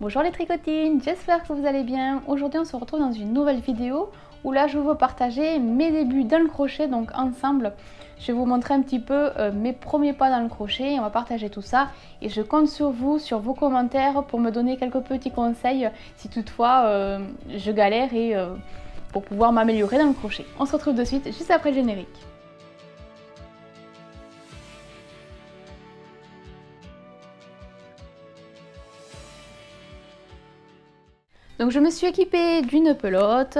Bonjour les tricotines, j'espère que vous allez bien. Aujourd'hui on se retrouve dans une nouvelle vidéo où là je vais vous partager mes débuts dans le crochet. Donc ensemble je vais vous montrer un petit peu mes premiers pas dans le crochet. On va partager tout ça et je compte sur vous, sur vos commentaires pour me donner quelques petits conseils si toutefois je galère et pour pouvoir m'améliorer dans le crochet. On se retrouve de suite juste après le générique. Donc je me suis équipée d'une pelote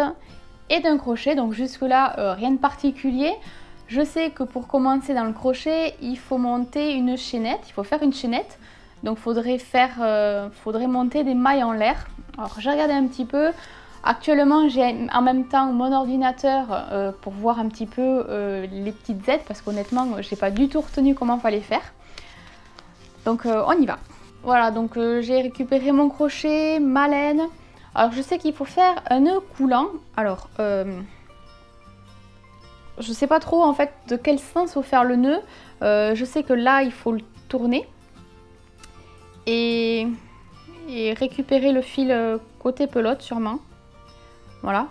et d'un crochet, donc jusque là rien de particulier. Je sais que pour commencer dans le crochet, il faut monter une chaînette, il faut faire une chaînette. Donc faudrait monter des mailles en l'air. Alors j'ai regardé un petit peu. Actuellement j'ai en même temps mon ordinateur pour voir un petit peu les petites aides parce qu'honnêtement j'ai pas du tout retenu comment fallait faire. Donc on y va. Voilà, donc j'ai récupéré mon crochet, ma laine. Alors je sais qu'il faut faire un nœud coulant. Alors je sais pas trop en fait de quel sens faut faire le nœud. Je sais que là il faut le tourner et récupérer le fil côté pelote sûrement. Voilà.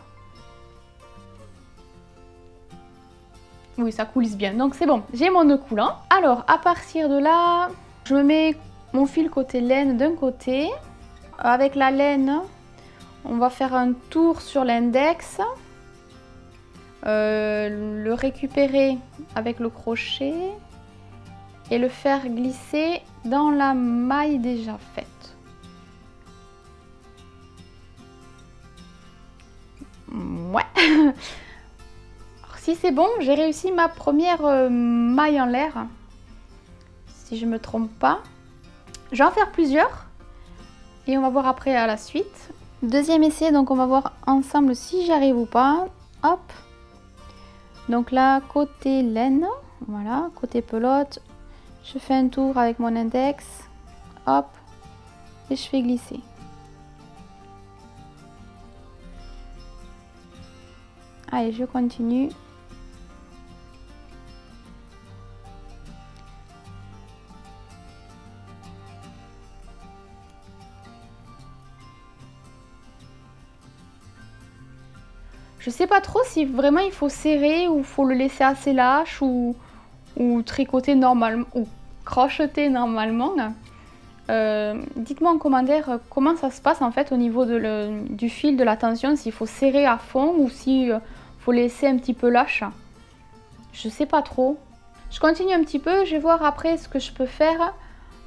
Oui, ça coulisse bien. Donc c'est bon, j'ai mon nœud coulant. Alors à partir de là, je me mets mon fil côté laine d'un côté. Avec la laine, on va faire un tour sur l'index, le récupérer avec le crochet et le faire glisser dans la maille déjà faite. Ouais. Alors, si c'est bon, j'ai réussi ma première maille en l'air, si je me trompe pas. Je vais en faire plusieurs et on va voir après à la suite. Deuxième essai, donc on va voir ensemble si j'y arrive ou pas. Hop. Donc là, côté laine, voilà, côté pelote, je fais un tour avec mon index. Hop. Et je fais glisser. Allez, je continue. Je sais pas trop si vraiment il faut serrer ou faut le laisser assez lâche ou tricoter normalement ou crocheter normalement. Dites-moi en commentaire comment ça se passe en fait au niveau du fil, de la tension, s'il faut serrer à fond ou s'il faut laisser un petit peu lâche. Je sais pas trop. Je continue un petit peu, je vais voir après ce que je peux faire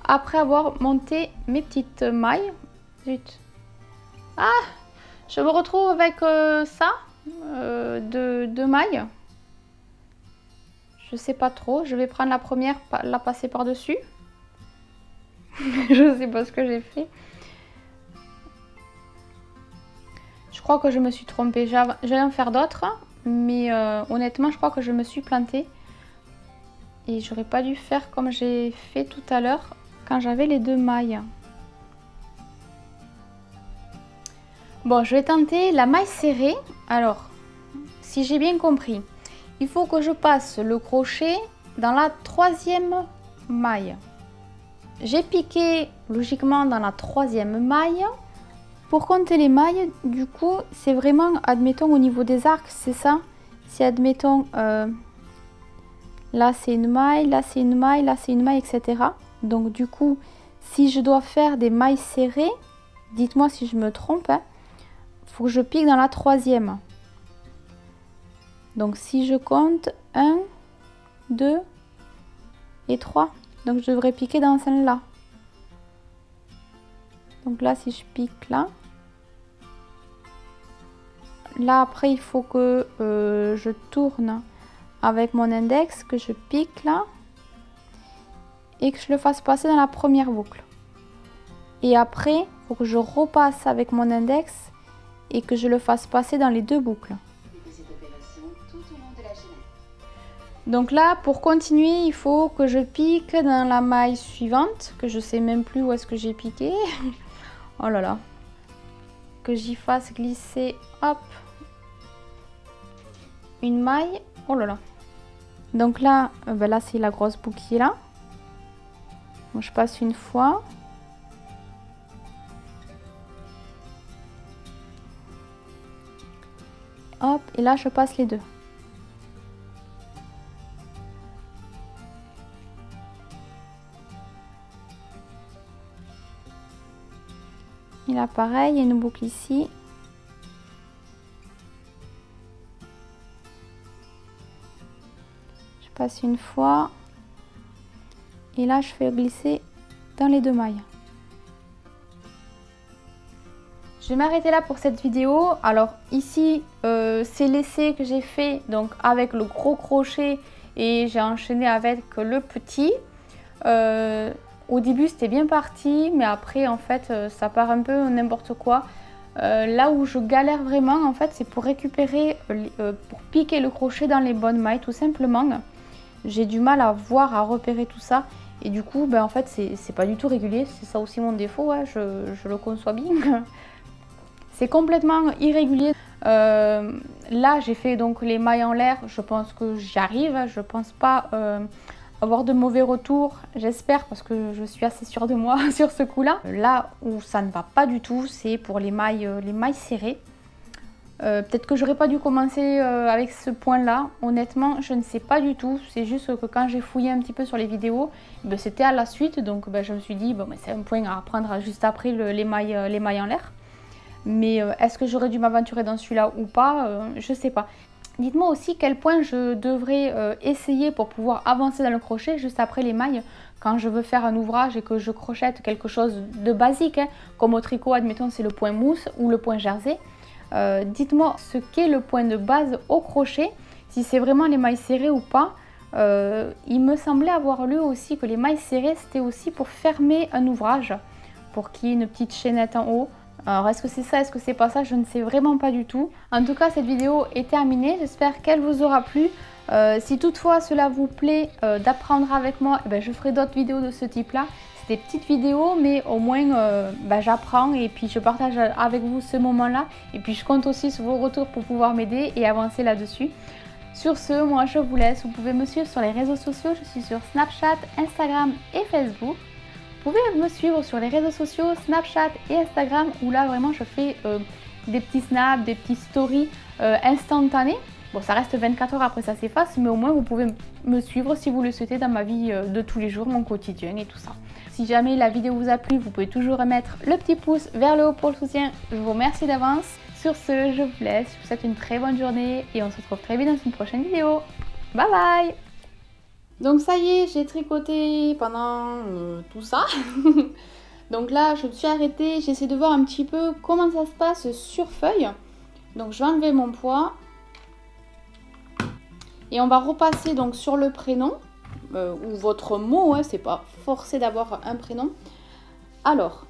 après avoir monté mes petites mailles. Zut. Ah, je me retrouve avec ça. Deux mailles. Je sais pas trop. Je vais prendre la première, la passer par dessus. Je sais pas ce que j'ai fait. Je crois que je me suis trompée. J'allais en faire d'autres, mais honnêtement, je crois que je me suis plantée. Et j'aurais pas dû faire comme j'ai fait tout à l'heure quand j'avais les deux mailles. Bon, je vais tenter la maille serrée. Alors, si j'ai bien compris, il faut que je passe le crochet dans la troisième maille. J'ai piqué logiquement dans la troisième maille. Pour compter les mailles, du coup, c'est vraiment, admettons, au niveau des arcs, c'est ça. Si, admettons, là c'est une maille, là c'est une maille, là c'est une maille, etc. Donc, du coup, si je dois faire des mailles serrées, dites-moi si je me trompe, hein, faut que je pique dans la troisième. Donc si je compte 1, 2 et 3, donc je devrais piquer dans celle-là. Donc là si je pique là, après il faut que je tourne avec mon index, que je pique là et que je le fasse passer dans la première boucle. Et après il faut que je repasse avec mon index et que je le fasse passer dans les deux boucles. Donc là, pour continuer, il faut que je pique dans la maille suivante, que je sais même plus où est-ce que j'ai piqué. Oh là là. Que j'y fasse glisser, hop, une maille. Oh là là. Donc là, là c'est la grosse boucle qui est là. Donc, je passe une fois. hop, et là je passe les deux. Et là pareil, il y a une boucle ici. Je passe une fois. Et là je fais glisser dans les deux mailles. Je vais m'arrêter là pour cette vidéo. Alors ici, c'est l'essai que j'ai fait donc avec le gros crochet et j'ai enchaîné avec le petit. Au début c'était bien parti, mais après en fait ça part un peu n'importe quoi. Là où je galère vraiment en fait, c'est pour récupérer, pour piquer le crochet dans les bonnes mailles tout simplement. J'ai du mal à voir, à repérer tout ça. Et du coup, ben, en fait c'est pas du tout régulier. C'est ça aussi mon défaut, ouais, je le conçois bien. C'est complètement irrégulier. Là, j'ai fait donc les mailles en l'air. Je pense que j'y arrive. Je pense pas avoir de mauvais retours. J'espère parce que je suis assez sûre de moi sur ce coup-là. Là où ça ne va pas du tout, c'est pour les mailles serrées. Peut-être que j'aurais pas dû commencer avec ce point-là. Honnêtement, je ne sais pas du tout. C'est juste que quand j'ai fouillé un petit peu sur les vidéos, ben, c'était à la suite. Donc ben, je me suis dit, bon, ben, c'est un point à apprendre juste après les mailles en l'air. Mais est-ce que j'aurais dû m'aventurer dans celui-là ou pas, je sais pas. Dites-moi aussi quel point je devrais essayer pour pouvoir avancer dans le crochet juste après les mailles quand je veux faire un ouvrage et que je crochette quelque chose de basique, hein, comme au tricot, admettons c'est le point mousse ou le point jersey. Dites-moi ce qu'est le point de base au crochet, si c'est vraiment les mailles serrées ou pas. Il me semblait avoir lu aussi que les mailles serrées c'était aussi pour fermer un ouvrage, pour qu'il y ait une petite chaînette en haut. Alors est-ce que c'est ça, est-ce que c'est pas ça, je ne sais vraiment pas du tout. En tout cas cette vidéo est terminée, j'espère qu'elle vous aura plu. Si toutefois cela vous plaît d'apprendre avec moi, eh ben, je ferai d'autres vidéos de ce type là. C'est des petites vidéos mais au moins j'apprends et puis je partage avec vous ce moment là. Et puis je compte aussi sur vos retours pour pouvoir m'aider et avancer là-dessus. Sur ce, moi je vous laisse, vous pouvez me suivre sur les réseaux sociaux, je suis sur Snapchat, Instagram et Facebook. Vous pouvez me suivre sur les réseaux sociaux, Snapchat et Instagram, où là vraiment je fais des petits snaps, des petits stories instantanés. Bon, ça reste 24 heures après ça s'efface, mais au moins vous pouvez me suivre si vous le souhaitez dans ma vie de tous les jours, mon quotidien et tout ça. Si jamais la vidéo vous a plu, vous pouvez toujours remettre le petit pouce vers le haut pour le soutien. Je vous remercie d'avance. Sur ce, je vous laisse, je vous souhaite une très bonne journée et on se retrouve très vite dans une prochaine vidéo. Bye bye! Donc ça y est, j'ai tricoté pendant tout ça. Donc là, je me suis arrêtée, j'essaie de voir un petit peu comment ça se passe sur feuille. Donc je vais enlever mon poids. Et on va repasser donc sur le prénom, ou votre mot, hein, c'est pas forcé d'avoir un prénom. Alors,